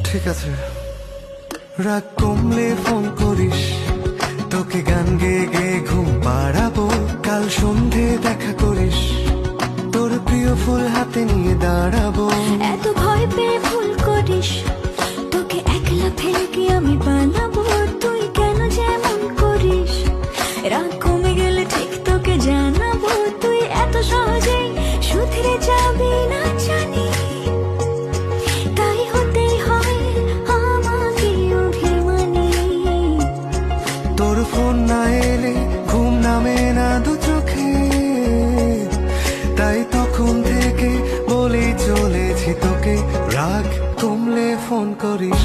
ঠিক আছে, রাগ কমলে ফোন করিস, তোকে গান গেয়ে গেয়ে ঘুম পাড়াবো। কাল সন্ধে দেখা করিস, তোর প্রিয় ফুল হাতে নিয়ে দাঁড়াবো। এত ভয় পেয়ে ভুল করিস, তোকে একলা ফেলে কি আমি বানাবো? তুই কেন যেমন করিস, রাগ কমে গেলে ঠিক তোকে জানাবো। তুই এত সহজেই শুধরে যাবি না জানি, তাই হতেই হয় আমাকে অভিমানী। তোর ফোন না এলে ঘুম নামে না দু চোখে, তাই তখন থেকে বলেই চলেছি তোকে, রাগ কমলে ফোন করিস।